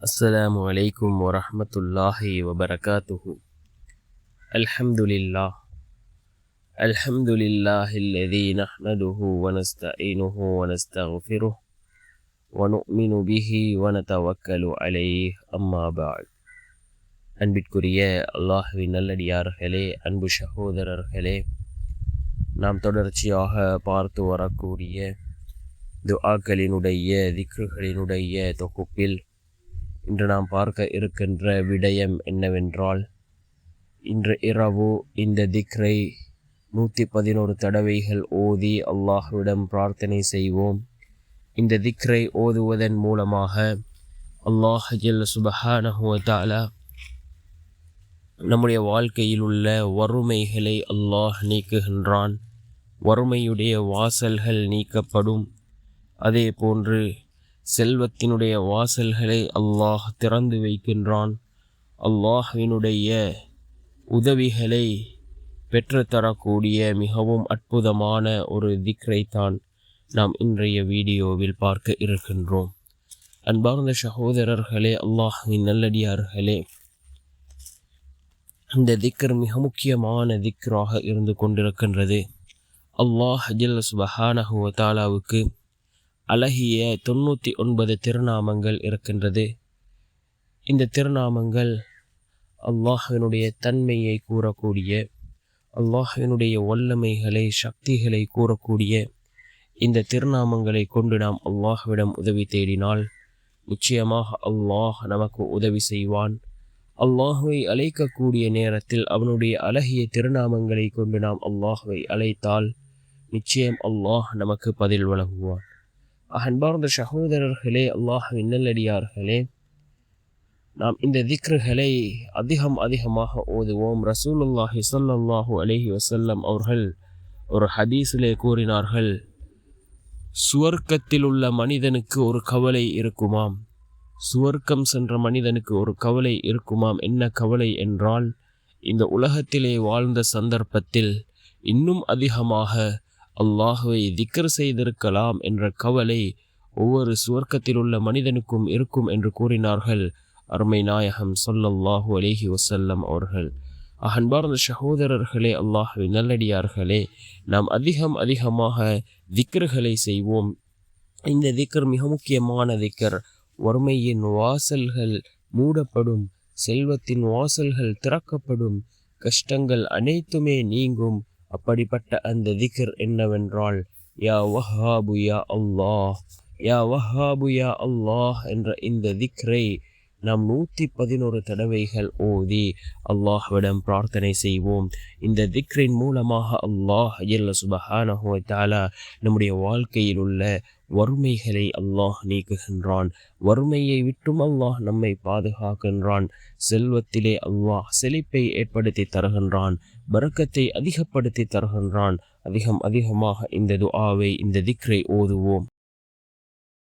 السلام عليكم ورحمة الله وبركاته. الحمد لله الذي نحمده ونستعينه ونستغفره ونؤمن به ونتوكل عليه. أما بعد. அன்பிற்குரிய அல்லாஹ்வின் நல்லடியார்களே, அன்பு சகோதரர்களே, நாம் தொடர்ச்சியாக பார்த்து வரக்கூடிய துஆக்களினுடைய திக்ருகளினுடைய தொகுப்பில் இன்று நாம் பார்க்க இருக்கின்ற விடயம் என்னவென்றால், இன்று இரவு இந்த திக்ரை 111 தடவைகள் ஓதி அல்லாஹ்விடம் பிரார்த்தனை செய்வோம். இந்த திக்ரை ஓதுவதன் மூலமாக அல்லாஹ் ஜல்ல சுப்ஹானஹு வ தஆலா நம்முடைய வாழ்க்கையில் உள்ள வறுமைகளை அல்லாஹ் நீக்குகின்றான். வறுமையுடைய வாசல்கள் நீக்கப்படும். அதே போன்று செல்வத்தினுடைய வாசல்களை அல்லாஹ் திறந்து வைக்கின்றான். அல்லாஹ்வினுடைய உதவிகளை பெற்றுத்தரக்கூடிய மிகவும் அற்புதமான ஒரு திக்ரைத்தான் நாம் இன்றைய வீடியோவில் பார்க்க இருக்கின்றோம். அன்பார்ந்த சகோதரர்களே, அல்லாஹ்வின் நல்லடியார்களே, இந்த திக்ர் மிக முக்கியமான திக்ராக இருந்து கொண்டிருக்கின்றது. அல்லாஹ் ஜல்ல சுப்ஹானஹு வ தஆலாவுக்கு அழகிய 99 திருநாமங்கள் இருக்கின்றது. இந்த திருநாமங்கள் அல்லாஹ்வினுடைய தன்மையை கூறக்கூடிய, அல்லாஹ்வினுடைய வல்லமைகளை சக்திகளை கூறக்கூடிய இந்த திருநாமங்களை கொண்டு நாம் அல்லாஹ்விடம் உதவி தேடினால் நிச்சயமாக அல்லாஹ் நமக்கு உதவி செய்வான். அல்லாஹுவை அழைக்கக்கூடிய நேரத்தில் அவனுடைய அழகிய திருநாமங்களை கொண்டு நாம் அல்லாஹுவை அழைத்தால் நிச்சயம் அல்லாஹ் நமக்கு பதில் வழங்குவான். அன்பார்ந்த சகோதரர்களே, அல்லாஹ்வின் நல்லடியார்களே, நாம் இந்த திக்ருகளை அதிகமாக ஓதுவோம். ரசூலுல்லாஹி ஸல்லல்லாஹு அலைஹி வஸல்லம் அவர்கள் ஒரு ஹதீஸிலே கூறினார்கள், சுவர்க்கத்தில் உள்ள மனிதனுக்கு ஒரு கவலை இருக்குமாம். சுவர்க்கம் சென்ற மனிதனுக்கு ஒரு கவலை இருக்குமாம். என்ன கவலை என்றால், இந்த உலகத்திலே வாழ்ந்த சந்தர்ப்பத்தில் இன்னும் அதிகமாக அல்லாஹுவை திக்ர் செய்திருக்கலாம் என்ற கவலை ஒவ்வொரு சுவர்க்கத்தில் உள்ள மனிதனுக்கும் இருக்கும் என்று கூறினார்கள் அருமை நாயகம் ஸல்லல்லாஹு அலைஹி வஸல்லம் அவர்கள். அன்பார்ந்த சகோதரர்களே, அல்லாஹ்வின் நல்லடியார்களே, நாம் அதிகமாக திக்ருகளை செய்வோம். இந்த திக்ர் மிக முக்கியமான திக்ர். வறுமையின் வாசல்கள் மூடப்படும், செல்வத்தின் வாசல்கள் திறக்கப்படும், கஷ்டங்கள் அனைத்துமே நீங்கும். அப்படிப்பட்ட அந்த திக்ர் என்னவென்றால், யா வஹ்ஹாபு யா அல்லாஹ், யா வஹ்ஹாபு யா அல்லாஹ் என்ற இந்த திக்ரை நாம் 111 தடவைகள் ஓதி அல்லாஹ்விடம் பிரார்த்தனை செய்வோம். இந்த திக்ரின் மூலமாக அல்லாஹ் ஜல்ல சுப்ஹானஹு வ தஆலா நம்முடைய வாழ்க்கையில் உள்ள வறுமைகளை அல்லாஹ் நீக்குகின்றான். வறுமையை விட்டும் அல்லாஹ் நம்மை பாதுகாக்கின்றான். செல்வத்திலே அல்லாஹ் செழிப்பை ஏற்படுத்தி தருகின்றான். பரக்கத்தை அதிகப்படுத்தி தருகின்றான். அதிகமாக இந்த துஆவை, இந்த திக்ரை ஓதுவோம்.